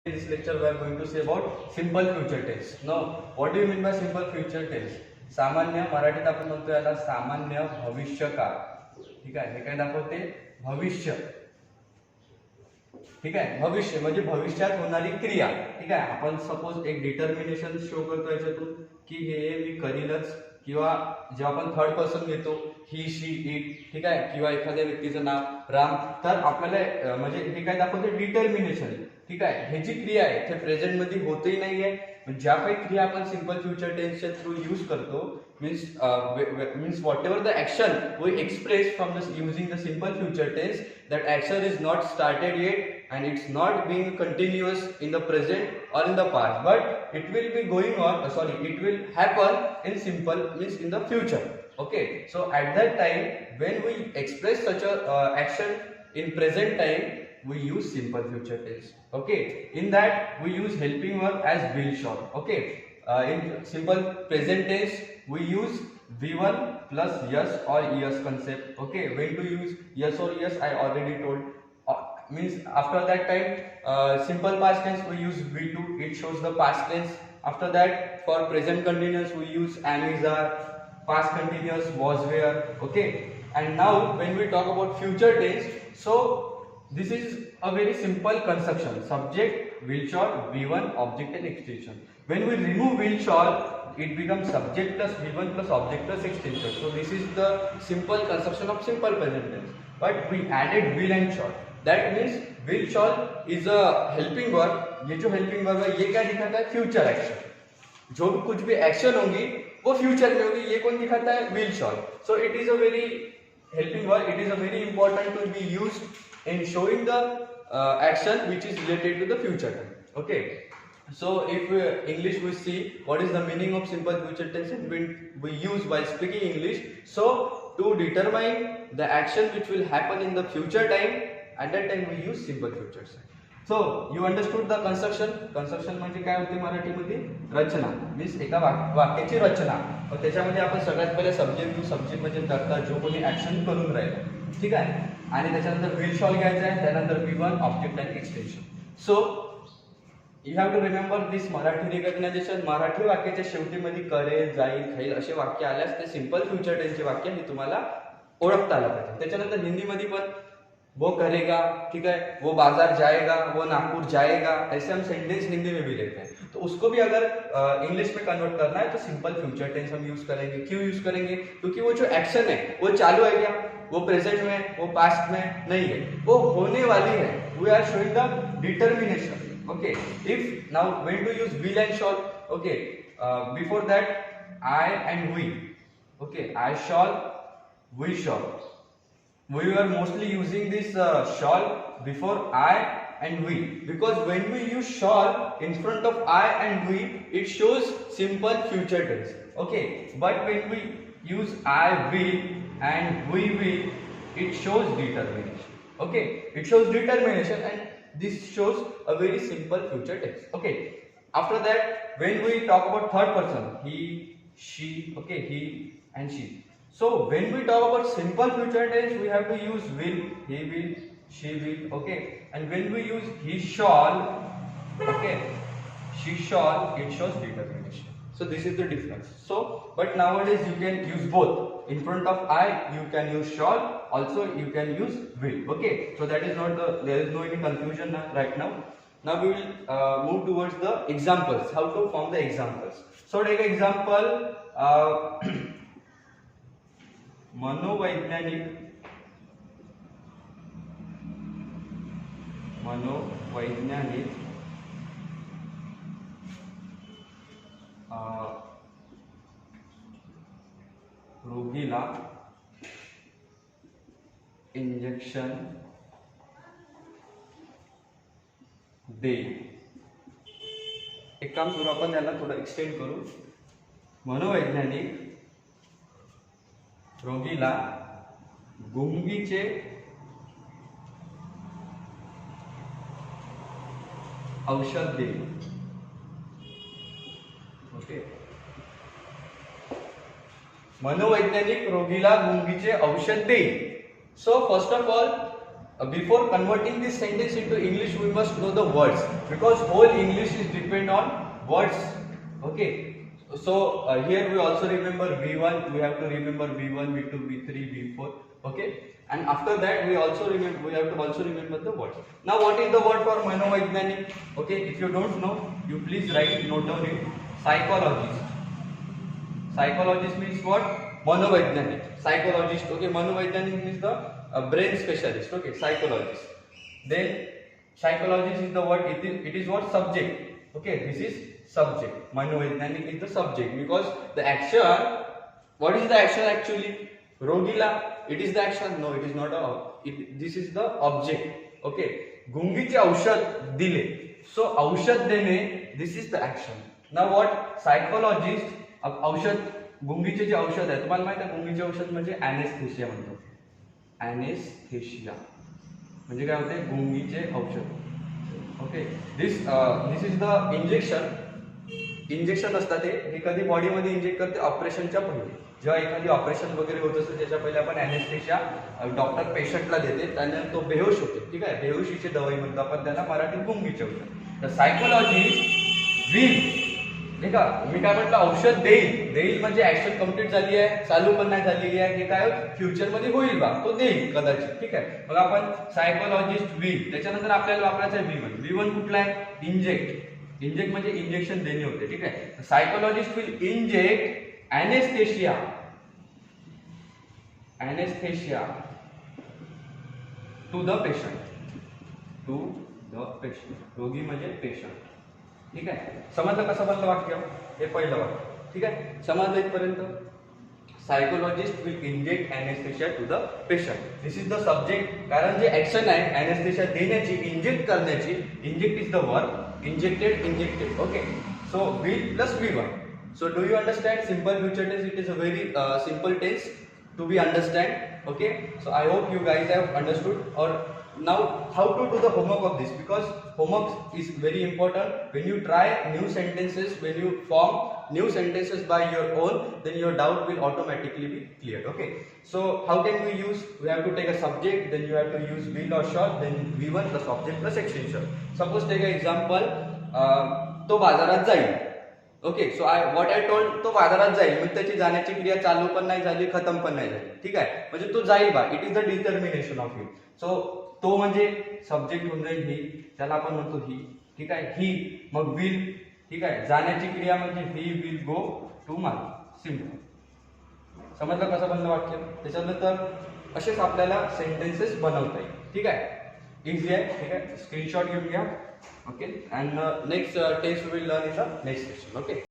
In this lecture we are going to say about simple future tense. Now what do you mean by simple future tense? सामान्य मराठीत आपण म्हणतो याला सामान्य भविष्यकाळ. ठीक आहे, हे काय दाखवते? भविष्य. ठीक आहे, भविष्य म्हणजे भविष्यात होणारी क्रिया. ठीक आहे, आपण सपोज एक डिटर्मिनेशन शो करतो याच्यातून की हे मी करीलच, किंवा जेव्हा आपण थर्ड पर्सन घेतो ही शी इट, ठीक आहे, किंवा एखाद्या व्यक्तीचं नाव राम, तर आपल्याला म्हणजे हे काय दाखवते? डिटर्मिनेशन. ठीक आहे, हे जी क्रिया आहे ते प्रेझेंट मध्ये होतही नाहीये. ज्या काही क्रिया आपण सिंपल फ्युचर टेन्सच्या थ्रू यूज करतो means whatever the action we express from this using the simple future tense, that action is not started yet and it's not being continuous in the present or in the past, but it will be going on, it will happen in simple means in the future. Okay, so at that time when we express such a action in present time, we use simple future tense. Okay, in that we use helping verb as will, shall. Okay, in simple present tense we use V1 plus yes or yes concept. Okay, when to use yes or yes I already told. Means after that time simple past tense we use V2, it shows the past tense. After that for present continuous we use am, is, are. Past continuous was, were. Okay, and now when we talk about future tense, so this is a very simple construction: subject, will, shall, V1, object and extension. When we remove will, shall, it becomes subject plus V1 plus object plus extension. So this is the simple construction of simple present tense. But we added will and shall. That means will, shall is a helping verb. ये जो helping verb है ये क्या दिखाता है? Future action. जो भी कुछ भी एक्शन होंगी वो फ्यूचर में होगी. ये कौन दिखाता है? will, shall. So it is a very helping verb. It is a very important to be used in showing the action which is related to the future time. Okay, so if English we see what is the meaning of simple future tense and we use while speaking English. So to determine the action which will happen in the future time, at that time we use simple future tense. So you understood the construction. Construction म्हणजे काय होते मराठीमध्ये? रचना. Means एका वाक्याची रचना. और त्याच्यामध्ये आपण सगळ्यात पहिले सब्जेक्ट टू सब्जेक्ट म्हणजे करता जो कोणी ऍक्शन करून राहिला. ठीक आहे, आणि त्याच्यानंतर विल, शॉल घ्यायचा आहे, त्यानंतर V1 object and extension. So you have to remember this Marathi recognisation. Marathi वाक्याच्या शेवटी मध्ये करेल, जाईल, खाईल असे वाक्य आल्यास ते सिंपल फ्युचर टेन्सचे वाक्य हे तुम्हाला ओळखता आलं पाहिजे. त्याच्यानंतर हिंदीमध्ये पण वो करेगा, ठीक है, वो बाजार जाएगा, वो नागपुर जाएगा, ऐसे हम सेंटेंस हिंदी में भी लेते हैं. तो उसको भी अगर इंग्लिश में कन्वर्ट करना है तो सिंपल फ्यूचर टेंस हम यूज करेंगे. क्यों यूज करेंगे? क्योंकि वो जो एक्शन है वो चालू है क्या? वो प्रेजेंट में, वो पास्ट में नहीं है, वो होने वाली है. We are showing the determination. Okay, if now when to use will and shall. Okay, before that I and we. Okay, I shall, we shall. We were mostly using this shall before I and we, because when we use shall in front of I and we, it shows simple future tense. Okay, but when we use I will and we will, it shows determination. Okay, it shows determination and this shows a very simple future tense. Okay, after that when we talk about third person, he, she, okay, he and she. So when we talk about simple future tense, we have to use will, he will, she will. Okay, and when we use he shall, okay, she shall, it shows determination. So this is the difference. So but nowadays you can use both. In front of I you can use shall, also you can use will. Okay, so that is not there is no any confusion right now. Now we will move towards the examples. How to form the examples. So take an example. मनोवैज्ञानिक रोगीला injection दे. एक काम करू आपण याला थोडं extend करू. मनोवैज्ञानिक रोगीला गुंगीचे औषध दे. ओके, मनोवैज्ञानिक रोगीला गुंगीचे औषध दे. So first of all before converting this sentence into English, we must know the words, because whole English is depend on words. Okay, so here we also remember V1, we have to remember V1, V2, V3, V4. Okay, and after that we have to also remember the words. Now what is the word for Manovaijnanic? Okay, if you don't know, you please note down it. Psychologist. Psychologist means what? Manovaijnanic. Psychologist. Okay, Manovaijnanic means the brain specialist. Okay, psychologist. Then psychologist is the word. It is what? Subject. Okay, this is subject. Manovaijnanic is the subject, because the action. What is the action actually? Rogila. It is the action. No, it is not this is the object. Okay. गुंगीचे औषध दिले. So औषध देणे. This is the action. Now what? Psychologist. अब औषध, गुंगीचे जे औषध आहे, तुम्हाला माहिती आहे गुंगीचे औषध म्हणजे ॲनेस्थेशिया म्हणतो. ॲनेस्थेशिया म्हणजे काय होते? गुंगीचे औषध. Okay, this is the injection असतात हे कधी बॉडीमध्ये इंजेक्ट करते? ऑपरेशनच्या पहिले. जेव्हा एखादी ऑपरेशन वगैरे होत असते त्याच्या पहिले आपण ॲनेस्थेशिया डॉक्टर पेशंटला देते, त्याने तो बेहोश होते. ठीक आहे, बेहोशीची दवाई म्हणतो आपण त्याला मराठीत गुंगीचे औषध. तर सायकोलॉजिस्ट विल, नाही का, मी काय म्हटलं? औषध देईल म्हणजे ऍक्शन कंप्लीट झाली आहे, चालू पण नाही झालेली आहे, हे काय फ्युचर मध्ये होईल बा, तो देईल कदाचित. ठीक आहे, मग आपण सायकोलॉजिस्ट विल. त्याच्यानंतर आपल्याला वापरायचं आहे V1 कुठला आहे? इंजेक्ट म्हणजे इंजेक्शन देणे होते. ठीक आहे, psychologist will inject anaesthesia to the patient. रोगी म्हणजे पेशंट. ठीक आहे, समजलं कसं बनलं वाक्य? हे पहिलं वाक्य. ठीक आहे, समजलं इथपर्यंत? Psychologist will inject anaesthesia to the patient. This is the subject. कारण जे ऍक्शन आहे ॲनेस्थेशिया देण्याची, इंजेक्ट करण्याची, inject is the verb, injected. Okay, so will plus V1. So do you understand? Simple future tense, it is a very simple tense to be understand. Okay, so I hope you guys have understood. Or now how to do the homework of this, because homework is very important. When you try new sentences, when you form new sentences by your own, then your doubt will automatically be cleared. Okay, so how can we use? We have to take a subject, then you have to use will or shall, then V1 plus object plus extension. Suppose take an example, तो बाजारात जाईल. Okay, so what I told, तो बाजारात जाईल, मग त्याची जाण्याची क्रिया चालू पण नाही झाली, खतम पण नाही झाली. ठीक आहे, म्हणजे तो जाईल बा. It is the determination of him. So तो म्हणजे सब्जेक्ट होऊन जाईल ही, त्याला आपण म्हणतो ही. ठीक आहे, ही मग विल. ठीक आहे, जाण्याची क्रिया म्हणजे he will go to market. Simple. समजलं कसं बनलं वाक्य? त्याच्यानंतर असेच आपल्याला सेंटेन्सेस बनवता येईल. ठीक आहे, इझी आहे. ठीक आहे, स्क्रीनशॉट घेऊन घ्या. Okay, and next test we will learn in the next session. Okay.